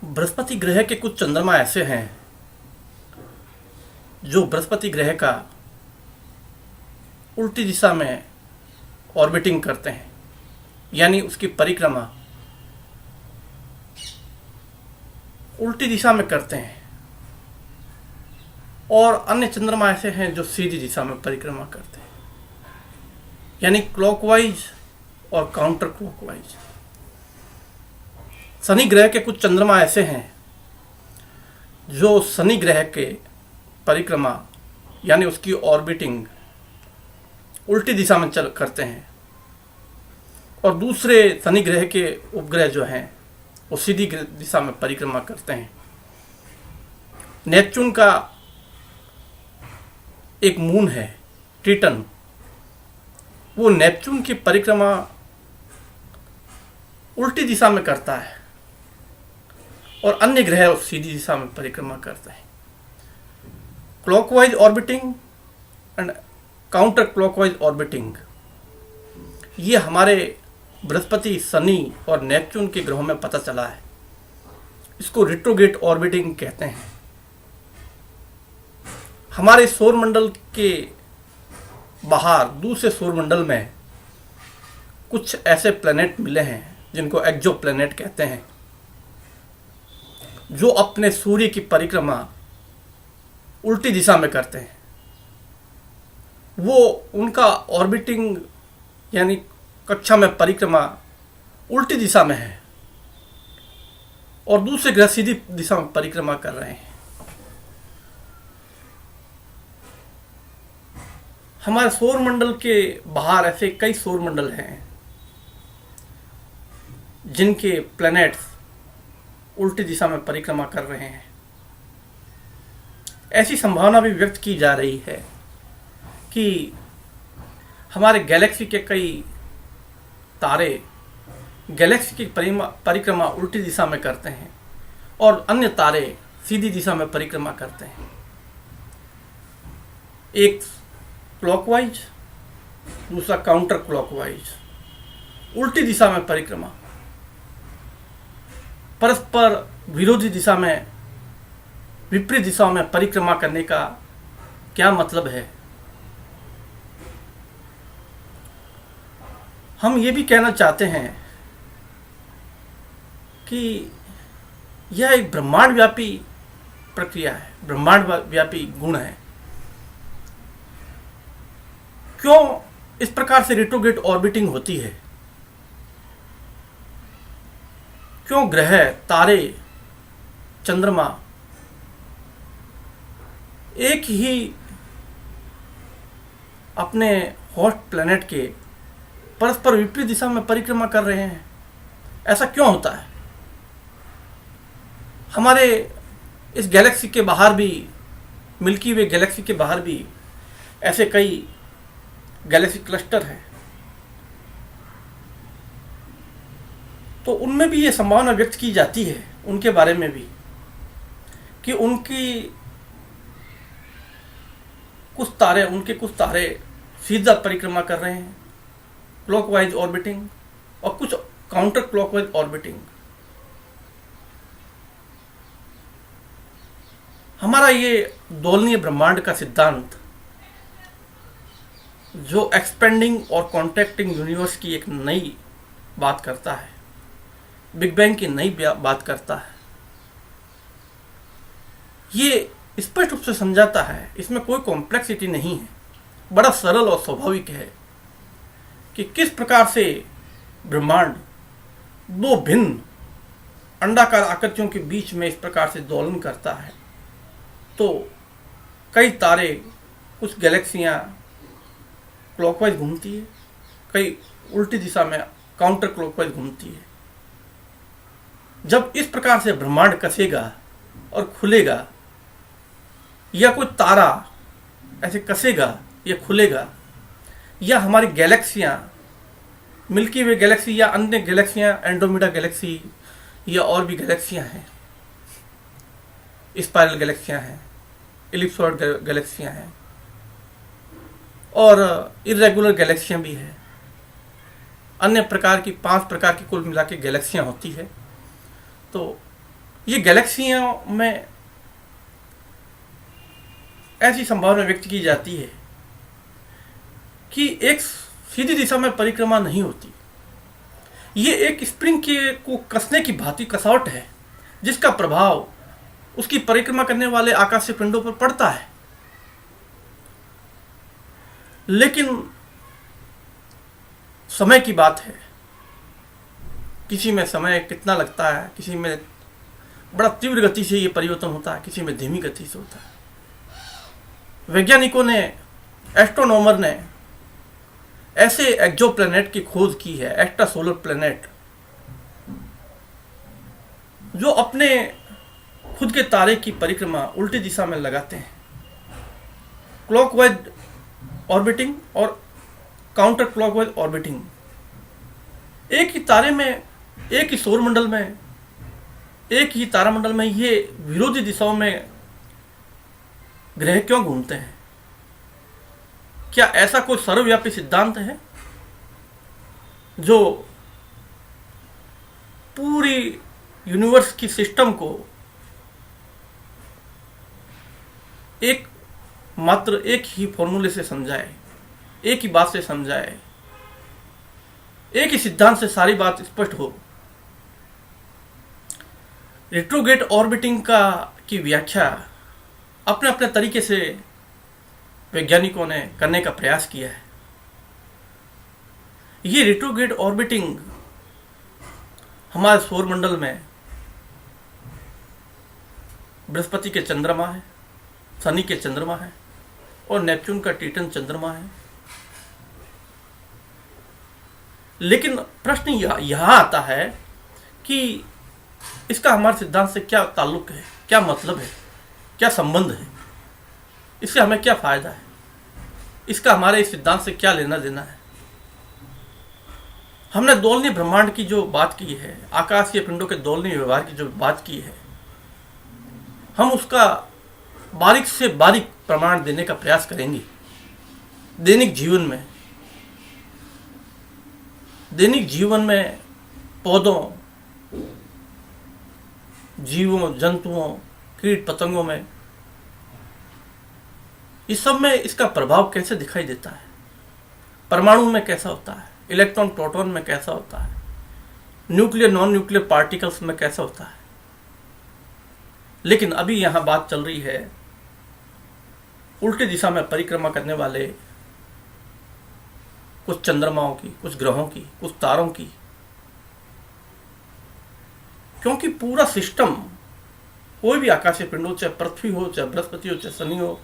बृहस्पति ग्रह के कुछ चंद्रमा ऐसे हैं जो बृहस्पति ग्रह का उल्टी दिशा में ऑर्बिटिंग करते हैं, यानी उसकी परिक्रमा उल्टी दिशा में करते हैं। और अन्य चंद्रमा ऐसे हैं जो सीधी दिशा में परिक्रमा करते हैं, यानी क्लॉकवाइज और काउंटर क्लॉकवाइज। शनि ग्रह के कुछ चंद्रमा ऐसे हैं जो शनि ग्रह के परिक्रमा यानी उसकी ऑर्बिटिंग उल्टी दिशा में चल करते हैं, और दूसरे शनि ग्रह के उपग्रह जो हैं वो सीधी दिशा में परिक्रमा करते हैं। नेपच्यून का एक मून है ट्रिटन, वो नेपच्यून की परिक्रमा उल्टी दिशा में करता है और अन्य ग्रह सीधी दिशा में परिक्रमा करते हैं। Clockwise orbiting and counter clockwise orbiting, ये हमारे बृहस्पति, शनि और नेपच्यून के ग्रहों में पता चला है। इसको रिट्रोग्रेड ऑर्बिटिंग कहते हैं। हमारे सौर मंडल के बाहर दूसरे सौर मंडल में कुछ ऐसे प्लैनेट मिले हैं जिनको एक्सो प्लैनेट कहते हैं, जो अपने सूर्य की परिक्रमा उल्टी दिशा में करते हैं। वो उनका ऑर्बिटिंग यानी कक्षा में परिक्रमा उल्टी दिशा में है और दूसरे ग्रह सीधी दिशा में परिक्रमा कर रहे हैं। हमारे सौर मंडल के बाहर ऐसे कई सौर मंडल हैं जिनके प्लैनेट्स उल्टी दिशा में परिक्रमा कर रहे हैं। ऐसी संभावना भी व्यक्त की जा रही है कि हमारे गैलेक्सी के कई तारे गैलेक्सी की परिक्रमा उल्टी दिशा में करते हैं और अन्य तारे सीधी दिशा में परिक्रमा करते हैं। एक क्लॉकवाइज, दूसरा काउंटर क्लॉकवाइज, उल्टी दिशा में परिक्रमा। परस्पर विरोधी दिशा में, विपरीत दिशा में परिक्रमा करने का क्या मतलब है? हम ये भी कहना चाहते हैं कि यह एक ब्रह्मांड व्यापी प्रक्रिया है, ब्रह्मांड व्यापी गुण है। क्यों इस प्रकार से रिट्रोग्रेड ऑर्बिटिंग होती है? क्यों ग्रह, तारे, चंद्रमा एक ही अपने होस्ट प्लैनेट के परस्पर विपरीत दिशा में परिक्रमा कर रहे हैं? ऐसा क्यों होता है? हमारे इस गैलेक्सी के बाहर भी, मिल्की वे गैलेक्सी के बाहर भी ऐसे कई गैलेक्सी क्लस्टर हैं, तो उनमें भी ये संभावना व्यक्त की जाती है उनके बारे में भी कि उनके कुछ तारे सीधा परिक्रमा कर रहे हैं, क्लॉकवाइज ऑर्बिटिंग, और कुछ काउंटर क्लॉकवाइज ऑर्बिटिंग। हमारा ये दोलनीय ब्रह्मांड का सिद्धांत, जो एक्सपेंडिंग और कॉन्ट्रैक्टिंग यूनिवर्स की एक नई बात करता है, बिग बैंग की नई बात करता है, ये स्पष्ट रूप से समझाता है। इसमें कोई कॉम्प्लेक्सिटी नहीं है, बड़ा सरल और स्वाभाविक है कि किस प्रकार से ब्रह्मांड दो भिन्न अंडाकार आकृतियों के बीच में इस प्रकार से दोलन करता है। तो कई तारे, कुछ गैलेक्सियां क्लॉकवाइज घूमती है, कई उल्टी दिशा में काउंटर क्लॉकवाइज घूमती है। जब इस प्रकार से ब्रह्मांड कसेगा और खुलेगा, या कोई तारा ऐसे कसेगा या खुलेगा, या हमारी गैलेक्सियां, मिल्की वे गैलेक्सी या अन्य गैलेक्सियां, एंड्रोमेडा गैलेक्सी या और भी गैलेक्सियां हैं, स्पाइरल गैलेक्सियां हैं, इलिप्सॉइड गैलेक्सियां हैं और इरेगुलर गैलेक्सियां भी हैं। अन्य प्रकार की 5 प्रकार की कुल मिला के गैलेक्सियां होती है। तो ये गैलेक्सियों में ऐसी संभावना व्यक्त की जाती है कि एक सीधी दिशा में परिक्रमा नहीं होती। ये एक स्प्रिंग के को कसने की भांति कसावट है, जिसका प्रभाव उसकी परिक्रमा करने वाले आकाशीय पिंडों पर पड़ता है। लेकिन समय की बात है, किसी में समय कितना लगता है, किसी में बड़ा तीव्र गति से ये परिवर्तन होता है, किसी में धीमी गति से होता है। वैज्ञानिकों ने, एस्ट्रोनॉमर ने ऐसे एक्सोप्लैनेट की खोज की है, एक्स्ट्रा सोलर प्लैनेट, जो अपने खुद के तारे की परिक्रमा उल्टी दिशा में लगाते हैं। क्लॉकवाइज ऑर्बिटिंग और काउंटर क्लॉकवाइज ऑर्बिटिंग। एक ही तारे में, एक ही सौरमंडल में, एक ही तारामंडल में ये विरोधी दिशाओं में ग्रह क्यों घूमते हैं? क्या ऐसा कोई सर्वव्यापी सिद्धांत है जो पूरी यूनिवर्स की सिस्टम को एक मात्र एक ही फॉर्मूले से समझाए, एक ही बात से समझाए, एक ही सिद्धांत से सारी बात स्पष्ट हो? रेट्रोग्रेड ऑर्बिटिंग की व्याख्या अपने अपने तरीके से वैज्ञानिकों ने करने का प्रयास किया है। ये रेट्रोग्रेड ऑर्बिटिंग हमारे सौरमंडल में बृहस्पति के चंद्रमा है, शनि के चंद्रमा है और नेपच्यून का टिटन चंद्रमा है। लेकिन प्रश्न यह आता है कि इसका हमारे सिद्धांत से क्या ताल्लुक है, क्या मतलब है, क्या संबंध है, इससे हमें क्या फायदा है, इसका हमारे इस सिद्धांत से क्या लेना देना है। हमने दोलनीय ब्रह्मांड की जो बात की है, आकाशीय पिंडों के दोलनीय व्यवहार की जो बात की है, हम उसका बारीक से बारीक प्रमाण देने का प्रयास करेंगे। दैनिक जीवन में पौधों, जीवों, जंतुओं, कीट पतंगों में, इस सब में इसका प्रभाव कैसे दिखाई देता है। परमाणु में कैसा होता है, इलेक्ट्रॉन प्रोटॉन में कैसा होता है, न्यूक्लियर नॉन न्यूक्लियर पार्टिकल्स में कैसा होता है। लेकिन अभी यहां बात चल रही है उल्टी दिशा में परिक्रमा करने वाले कुछ चंद्रमाओं की, कुछ ग्रहों की, कुछ तारों की। क्योंकि पूरा सिस्टम, कोई भी आकाशीय पिंड हो, चाहे पृथ्वी हो, चाहे बृहस्पति हो, चाहे शनि हो,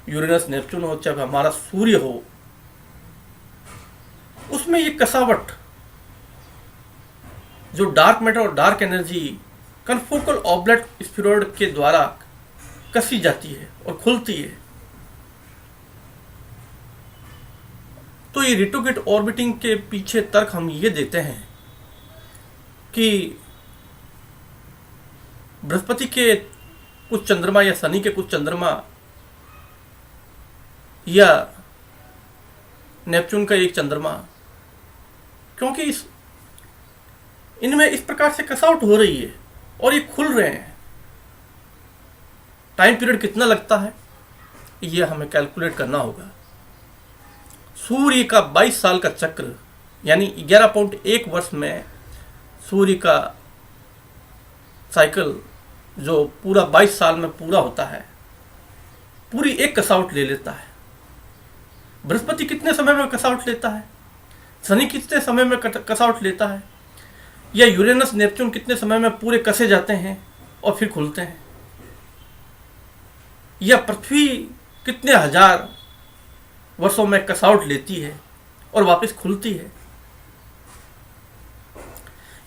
यूरेनस नेपच्यून हो, चाहे हमारा सूर्य हो, उसमें ये कसावट जो डार्क मैटर और डार्क एनर्जी कनफोकल ऑब्लेट स्फीरॉइड के द्वारा कसी जाती है और खुलती है। तो ये रेट्रोग्रेड ऑर्बिटिंग के पीछे तर्क हम ये देते हैं कि बृहस्पति के कुछ चंद्रमा या शनि के कुछ चंद्रमा या नेपच्यून का एक चंद्रमा, क्योंकि इनमें इस प्रकार से कसावट हो रही है और ये खुल रहे हैं, टाइम पीरियड कितना लगता है ये हमें कैलकुलेट करना होगा। सूर्य का 22 साल का चक्र, यानी 11.1 वर्ष में सूर्य का साइकिल जो पूरा 22 साल में पूरा होता है, पूरी एक कसावट ले लेता है। बृहस्पति कितने समय में कसावट लेता है, शनि कितने समय में कसावट लेता है, या यूरेनस नेपच्यून कितने समय में पूरे कसे जाते हैं और फिर खुलते हैं, या पृथ्वी कितने हजार वर्षों में कसावट लेती है और वापस खुलती है।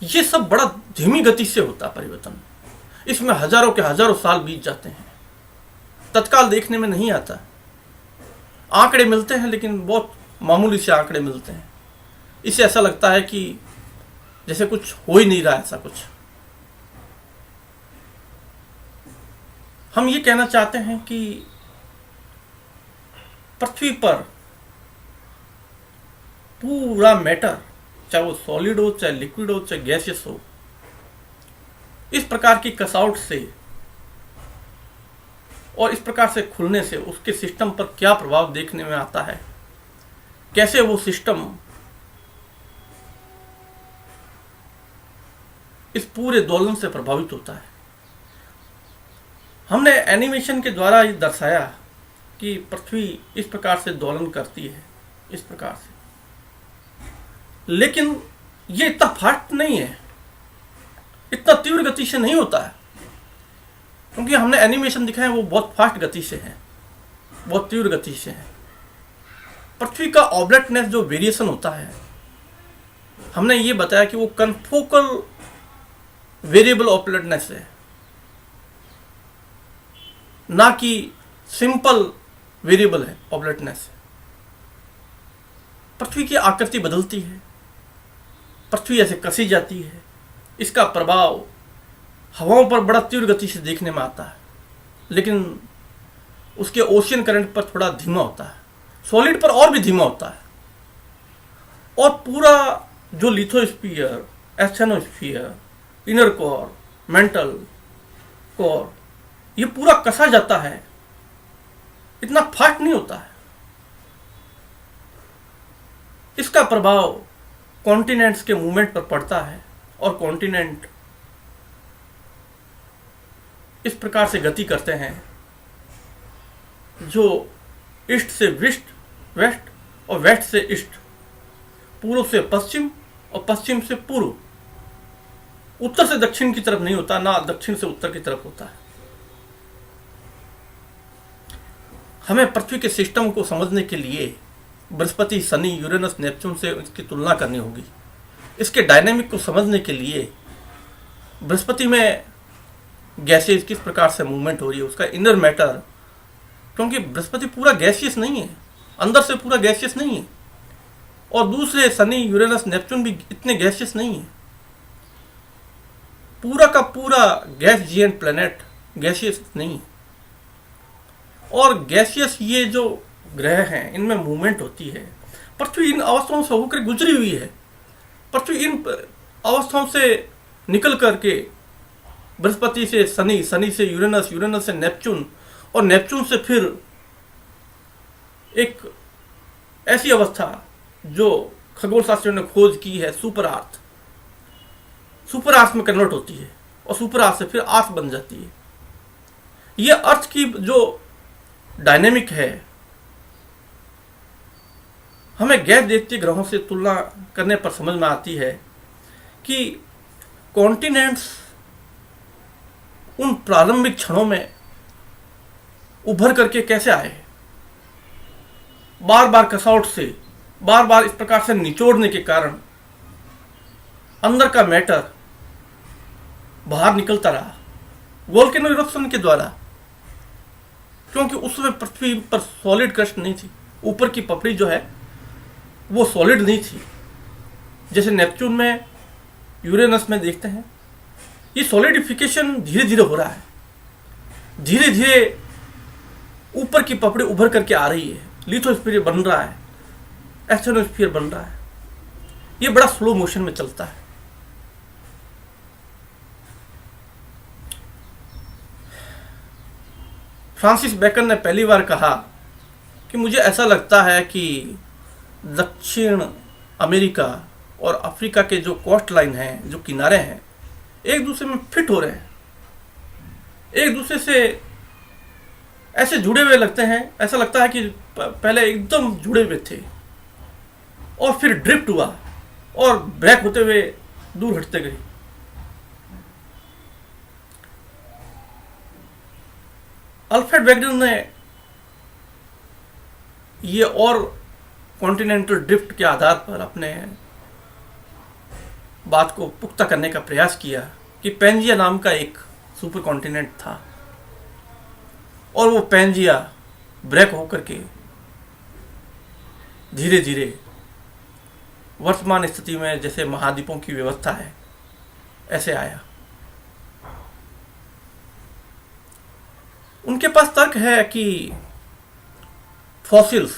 ये सब बड़ा धीमी गति से होता है परिवर्तन। इसमें हजारों के हजारों साल बीत जाते हैं, तत्काल देखने में नहीं आता। आंकड़े मिलते हैं लेकिन बहुत मामूली से आंकड़े मिलते हैं। इससे ऐसा लगता है कि जैसे कुछ हो ही नहीं रहा, ऐसा कुछ। हम ये कहना चाहते हैं कि पृथ्वी पर पूरा मैटर, चाहे वो सॉलिड हो, चाहे लिक्विड हो, चाहे गैसियस हो, इस प्रकार की कसआउट से और इस प्रकार से खुलने से उसके सिस्टम पर क्या प्रभाव देखने में आता है, कैसे वो सिस्टम इस पूरे दोलन से प्रभावित होता है। हमने एनिमेशन के द्वारा ये दर्शाया कि पृथ्वी इस प्रकार से दोलन करती है, इस प्रकार से, लेकिन ये इतना फास्ट नहीं है, इतना तीव्र गति से नहीं होता है, क्योंकि हमने एनिमेशन दिखाए वो बहुत फास्ट गति से है, बहुत तीव्र गति से है। पृथ्वी का ऑब्लेटनेस जो वेरिएशन होता है, हमने ये बताया कि वो कन्फोकल वेरिएबल ऑब्लेटनेस है, ना कि सिंपल वेरिएबल है ऑब्लेटनेस। पृथ्वी की आकृति बदलती है, पृथ्वी ऐसे कसी जाती है, इसका प्रभाव हवाओं पर बड़ा तीव्र गति से देखने में आता है, लेकिन उसके ओशियन करंट पर थोड़ा धीमा होता है, सॉलिड पर और भी धीमा होता है। और पूरा जो lithosphere, asthenosphere, inner core, mantle core, ये पूरा कसा जाता है, इतना फास्ट नहीं होता है। इसका प्रभाव कॉन्टिनेंट्स के मूवमेंट पर पड़ता है और कॉन्टिनेंट इस प्रकार से गति करते हैं जो ईस्ट से वेस्ट और वेस्ट से ईस्ट, पूर्व से पश्चिम और पश्चिम से पूर्व, उत्तर से दक्षिण की तरफ नहीं होता, ना दक्षिण से उत्तर की तरफ होता है। हमें पृथ्वी के सिस्टम को समझने के लिए बृहस्पति, शनि, यूरेनस, नेपच्यून से इसकी तुलना करनी होगी। इसके डायनेमिक को समझने के लिए बृहस्पति में गैसेज किस प्रकार से मूवमेंट हो रही है, उसका इनर मैटर, क्योंकि बृहस्पति पूरा गैसियस नहीं है, अंदर से पूरा गैसियस नहीं है, और दूसरे शनि, यूरेनस, नेपच्यून भी इतने गैसियस नहीं है। पूरा का पूरा गैस जीएंट प्लैनेट गैसियस नहीं है। और गैसियस ये जो ग्रह हैं, इनमें मूवमेंट होती है। पृथ्वी इन अवस्थाओं से होकर गुजरी हुई है। पृथ्वी इन अवस्थाओं से निकल करके बृहस्पति से शनि, शनि से यूरेनस, यूरेनस से नेपच्यून, और नेपच्यून से फिर एक ऐसी अवस्था जो खगोल शास्त्रियों ने खोज की है, सुपर अर्थ, सुपर अर्थ में कन्वर्ट होती है, और सुपर अर्थ से फिर अर्थ बन जाती है। ये अर्थ की जो डायनेमिक है, हमें गैस देखते ग्रहों से तुलना करने पर समझ में आती है कि कॉन्टिनेंट्स उन प्रारंभिक क्षणों में उभर करके कैसे आए, बार बार कसौट से, बार बार इस प्रकार से निचोड़ने के कारण अंदर का मैटर बाहर निकलता रहा वोल्केनो इरप्शन के द्वारा, क्योंकि उस समय पृथ्वी पर सॉलिड क्रस्ट नहीं थी, ऊपर की पपड़ी जो है वो सॉलिड नहीं थी। जैसे नेपच्यून में, यूरेनस में देखते हैं, ये सॉलिडिफिकेशन धीरे धीरे हो रहा है, धीरे धीरे ऊपर की पपड़ी उभर करके आ रही है, लिथोस्फीयर बन रहा है, एस्थेनोस्फीयर बन रहा है। ये बड़ा स्लो मोशन में चलता है। फ्रांसिस बेकन ने पहली बार कहा कि मुझे ऐसा लगता है कि दक्षिण अमेरिका और अफ्रीका के जो कोस्ट लाइन हैं, जो किनारे हैं, एक दूसरे में फिट हो रहे हैं, एक दूसरे से ऐसे जुड़े हुए लगते हैं। ऐसा लगता है कि पहले एकदम जुड़े हुए थे और फिर ड्रिफ्ट हुआ और ब्रेक होते हुए दूर हटते गए। अल्फ्रेड वेगनर ने ये और कॉन्टिनेंटल ड्रिफ्ट के आधार पर अपने बात को पुख्ता करने का प्रयास किया कि पेंजिया नाम का एक सुपर कॉन्टिनेंट था और वो पेंजिया ब्रेक होकर के धीरे धीरे वर्तमान स्थिति में जैसे महाद्वीपों की व्यवस्था है ऐसे आया। उनके पास तर्क है कि फॉसिल्स,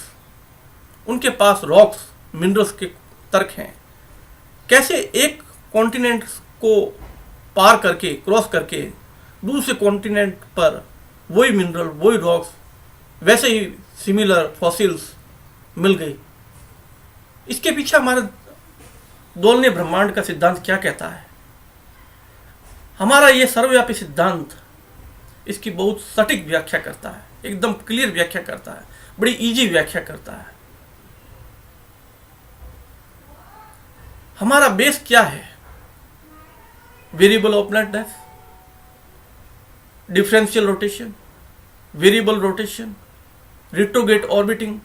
उनके पास रॉक्स, मिनरल्स के तर्क हैं, कैसे एक कॉन्टिनेंट को पार करके, क्रॉस करके दूसरे कॉन्टिनेंट पर वही मिनरल, वही रॉक्स, वैसे ही सिमिलर फॉसिल्स मिल गई। इसके पीछे हमारे दोलनीय ब्रह्मांड का सिद्धांत क्या कहता है? हमारा ये सर्वव्यापी सिद्धांत इसकी बहुत सटीक व्याख्या करता है, एकदम क्लियर व्याख्या करता है, बड़ी इजी व्याख्या करता है। हमारा बेस क्या है? Variable openness, differential rotation, variable rotation, retrograde orbiting.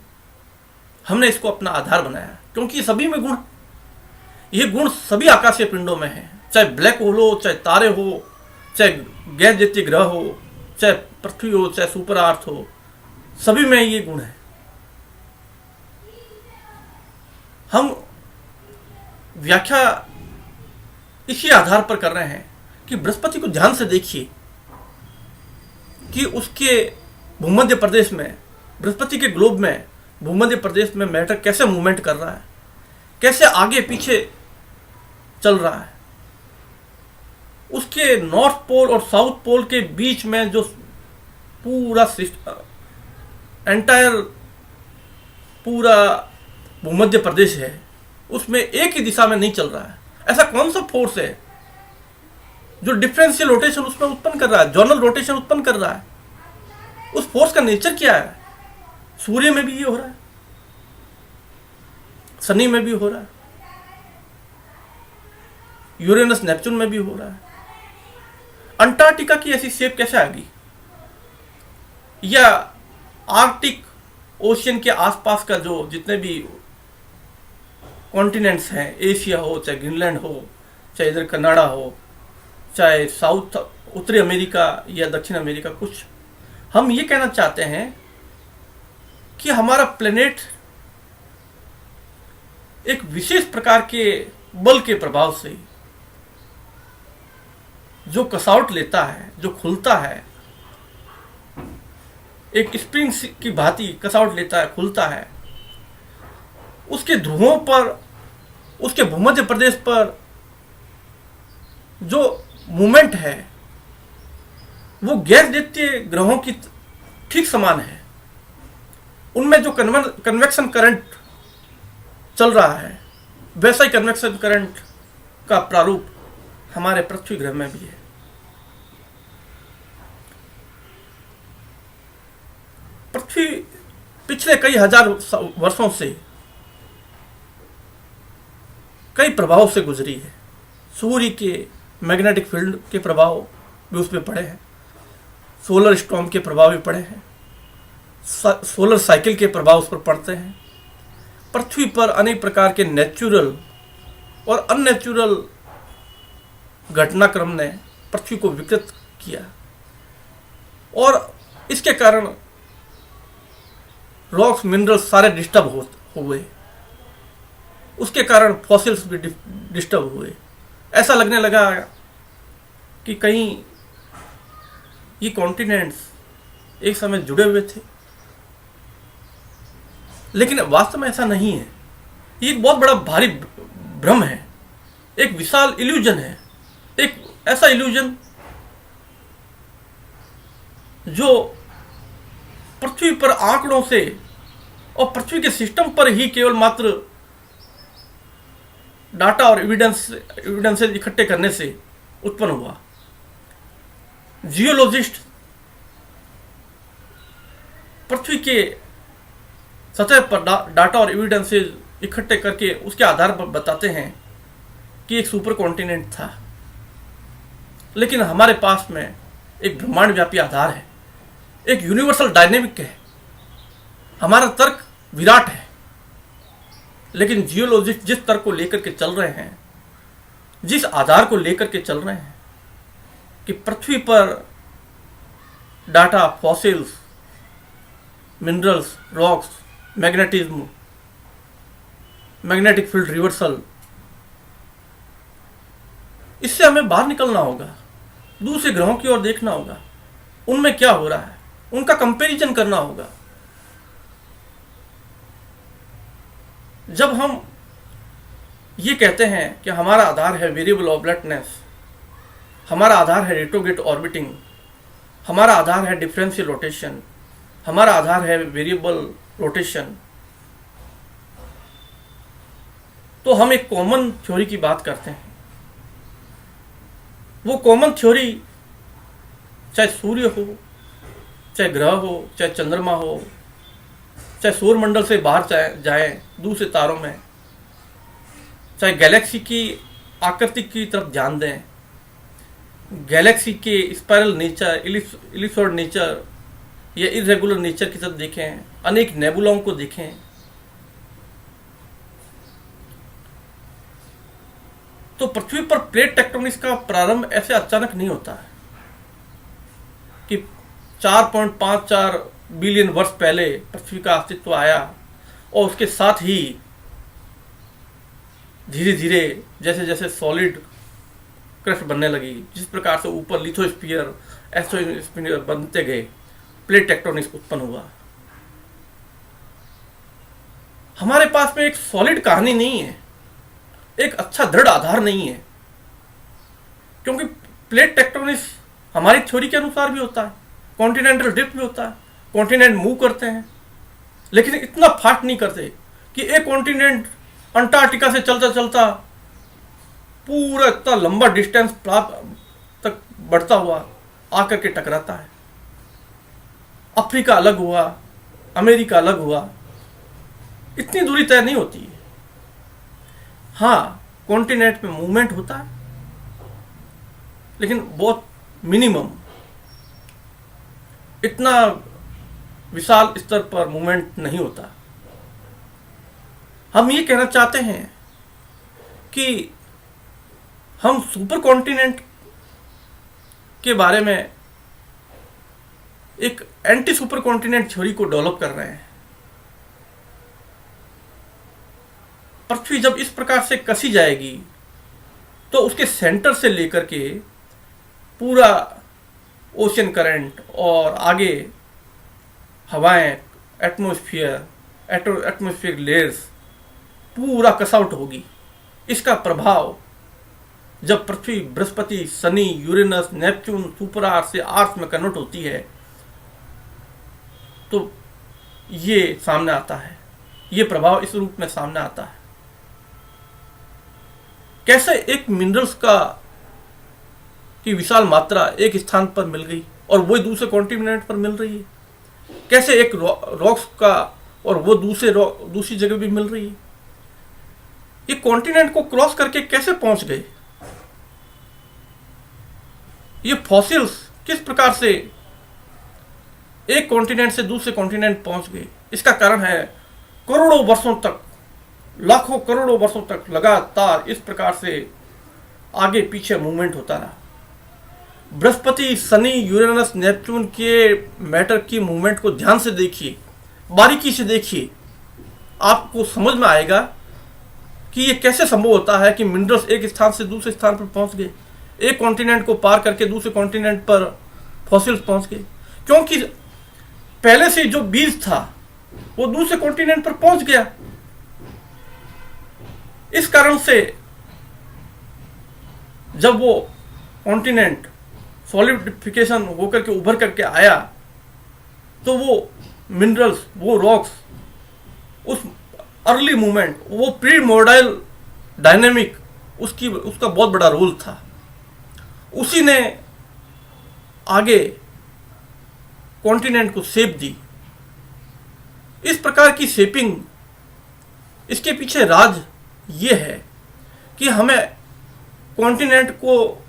हमने इसको अपना आधार बनाया क्योंकि सभी में गुण, ये गुण सभी आकाशीय पिंडों में है, चाहे ब्लैक होल हो, चाहे तारे हो, चाहे गैस जैसे ग्रह हो, चाहे पृथ्वी हो, चाहे सुपर अर्थ हो, सभी में ये गुण है। हम व्याख्या इसी आधार पर कर रहे हैं कि बृहस्पति को ध्यान से देखिए कि उसके भूमध्य प्रदेश में, बृहस्पति के ग्लोब में, भूमध्य प्रदेश में मैटर कैसे मूवमेंट कर रहा है, कैसे आगे पीछे चल रहा है। उसके नॉर्थ पोल और साउथ पोल के बीच में जो पूरा एंटायर पूरा भूमध्य प्रदेश है, उसमें एक ही दिशा में नहीं चल रहा है। ऐसा कौन सा फोर्स है जो डिफरेंशियल रोटेशन उसमें उत्पन्न कर रहा है, जॉर्नल रोटेशन उत्पन्न कर रहा है? उस फोर्स का नेचर क्या है? सूर्य में भी ये हो रहा है, शनि में भी हो रहा है, यूरेनस नेपच्यून में भी हो रहा है। अंटार्कटिका की ऐसी शेप कैसे आ गई? या आर्कटिक ओशियन के आसपास का जो जितने भी कॉन्टिनेंट्स हैं, एशिया हो, चाहे ग्रीनलैंड हो, चाहे इधर कनाडा हो, चाहे साउथ उत्तरी अमेरिका या दक्षिण अमेरिका, कुछ हम ये कहना चाहते हैं कि हमारा प्लेनेट एक विशेष प्रकार के बल के प्रभाव से जो कसावट लेता है, जो खुलता है, एक स्प्रिंग की भांति कसावट लेता है, खुलता है, उसके ध्रुवों पर, उसके भूमध्य प्रदेश पर जो मूवमेंट है वो गैस जैसे ग्रहों की ठीक समान है। उनमें जो कन्वेक्शन करंट चल रहा है, वैसा ही कन्वेक्शन करंट का प्रारूप हमारे पृथ्वी ग्रह में भी है। पृथ्वी पिछले कई हजार वर्षों से कई प्रभाव से गुजरी है। सूर्य के मैग्नेटिक फील्ड के प्रभाव भी उस पर पड़े हैं, सोलर स्टॉर्म के प्रभाव भी पड़े हैं, सोलर साइकिल के प्रभाव उस पर पड़ते हैं। पृथ्वी पर अनेक प्रकार के नेचुरल और अननेचुरल घटनाक्रम ने पृथ्वी को विकृत किया और इसके कारण रॉक्स, मिनरल्स सारे डिस्टर्ब हुए। उसके कारण फॉसिल्स भी डिस्टर्ब हुए। ऐसा लगने लगा कि कहीं ये कॉन्टिनेंट्स एक समय जुड़े हुए थे, लेकिन वास्तव में ऐसा नहीं है। ये एक बहुत बड़ा भारी भ्रम है, एक विशाल इल्यूजन है, एक ऐसा इल्यूजन जो पृथ्वी पर आंकड़ों से और पृथ्वी के सिस्टम पर ही केवल मात्र डाटा और एविडेंसेस इकट्ठे करने से उत्पन्न हुआ। जियोलॉजिस्ट पृथ्वी के सतह पर डाटा और एविडेंसेस इकट्ठे करके उसके आधार पर बताते हैं कि एक सुपर कॉन्टिनेंट था, लेकिन हमारे पास में एक ब्रह्मांड व्यापी आधार है, एक यूनिवर्सल डायनेमिक है। हमारा तर्क विराट है, लेकिन जियोलॉजिस्ट जिस तर्क को लेकर के चल रहे हैं, जिस आधार को लेकर के चल रहे हैं कि पृथ्वी पर data, fossils, minerals, rocks, magnetism, magnetic field reversal, इससे हमें बाहर निकलना होगा, दूसरे ग्रहों की ओर देखना होगा, उनमें क्या हो रहा है, उनका कंपैरिजन करना होगा। जब हम ये कहते हैं कि हमारा आधार है वेरिएबल ओब्लेटनेस, हमारा आधार है रेट्रोगेट ऑर्बिटिंग, हमारा आधार है डिफरेंशियल रोटेशन, हमारा आधार है वेरिएबल रोटेशन। तो हम एक कॉमन थ्योरी की बात करते हैं। वो कॉमन थ्योरी चाहे सूर्य हो, चाहे ग्रह हो, चाहे चंद्रमा हो, चाहे सौरमंडल से बाहर जाए दूसरे तारों में, चाहे गैलेक्सी की आकृति की तरफ ध्यान दें, गैलेक्सी के स्पाइरल नेचर, इलिप्सॉइड नेचर या इरेगुलर नेचर की तरफ देखें, अनेक नेबुलाओं को देखें, तो पृथ्वी पर प्लेट टेक्टोनिक्स का प्रारंभ ऐसे अचानक नहीं होता है कि 4.54 बिलियन वर्ष पहले पृथ्वी का अस्तित्व आया और उसके साथ ही धीरे धीरे जैसे जैसे सॉलिड क्रस्ट बनने लगी, जिस प्रकार से ऊपर लिथोस्फीयर एस्ट्रोस्फीयर बनते गए, प्लेट टेक्टोनिक्स उत्पन्न हुआ। हमारे पास में एक सॉलिड कहानी नहीं है, एक अच्छा दृढ़ आधार नहीं है, क्योंकि प्लेट टेक्टोनिक्स हमारी थ्योरी के अनुसार भी होता है, कॉन्टिनेंटल ड्रिफ्ट भी होता है, कॉन्टिनेंट मूव करते हैं, लेकिन इतना फास्ट नहीं करते कि एक कॉन्टिनेंट अंटार्कटिका से चलता चलता पूरा इतना लंबा डिस्टेंस प्राप्त तक बढ़ता हुआ आकर के टकराता है। अफ्रीका अलग हुआ, अमेरिका अलग हुआ, इतनी दूरी तय नहीं होती है। हाँ, कॉन्टिनेंट में मूवमेंट होता है, लेकिन बहुत मिनिमम, इतना विशाल स्तर पर मूवमेंट नहीं होता। हम ये कहना चाहते हैं कि हम सुपर कॉन्टिनेंट के बारे में एक एंटी सुपर कॉन्टिनेंट थ्योरी को डेवलप कर रहे हैं। पृथ्वी जब इस प्रकार से कसी जाएगी तो उसके सेंटर से लेकर के पूरा ओशन करंट और आगे हवाएं, एटमॉस्फेयर लेयर्स पूरा कस आउट होगी। इसका प्रभाव जब पृथ्वी, बृहस्पति, शनि, यूरेनस, नेपच्यून, सुपर आर्थ से आर्थ में कन्वर्ट होती है तो ये सामने आता है, ये प्रभाव इस रूप में सामने आता है। कैसे एक मिनरल्स की विशाल मात्रा एक स्थान पर मिल गई और वो दूसरे कॉन्टिनेंट पर मिल रही है, कैसे एक रॉक्स का और वो दूसरी जगह भी मिल रही है, ये कॉन्टिनेंट को क्रॉस करके कैसे पहुंच गए, ये फॉसिल्स किस प्रकार से एक कॉन्टिनेंट से दूसरे कॉन्टिनेंट पहुंच गए। इसका कारण है करोड़ों वर्षों तक, लाखों करोड़ों वर्षों तक लगातार इस प्रकार से आगे पीछे मूवमेंट होता रहा। बृहस्पति, शनि, यूरेनस, नेपच्यून के मैटर की मूवमेंट को ध्यान से देखिए, बारीकी से देखिए, आपको समझ में आएगा कि ये कैसे संभव होता है कि मिनरल्स एक स्थान से दूसरे स्थान पर पहुंच गए, एक कॉन्टिनेंट को पार करके दूसरे कॉन्टिनेंट पर फॉसिल्स पहुंच गए, क्योंकि पहले से जो बीज था वो दूसरे कॉन्टिनेंट पर पहुंच गया। इस कारण से जब वो कॉन्टिनेंट सॉलिडिफिकेशन होकर के उभर करके आया तो वो मिनरल्स, वो रॉक्स, उस अर्ली मूवमेंट, वो प्री मोडाइल डायनेमिक, उसका बहुत बड़ा रोल था। उसी ने आगे कॉन्टिनेंट को शेप दी। इस प्रकार की शेपिंग, इसके पीछे राज ये है कि हमें कॉन्टिनेंट को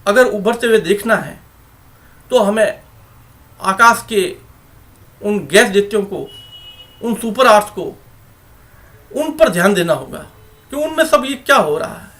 अगर उभरते हुए देखना है तो हमें आकाश के उन गैस दैत्यों को, उन सुपर आर्थ को, उन पर ध्यान देना होगा कि उनमें सब ये क्या हो रहा है।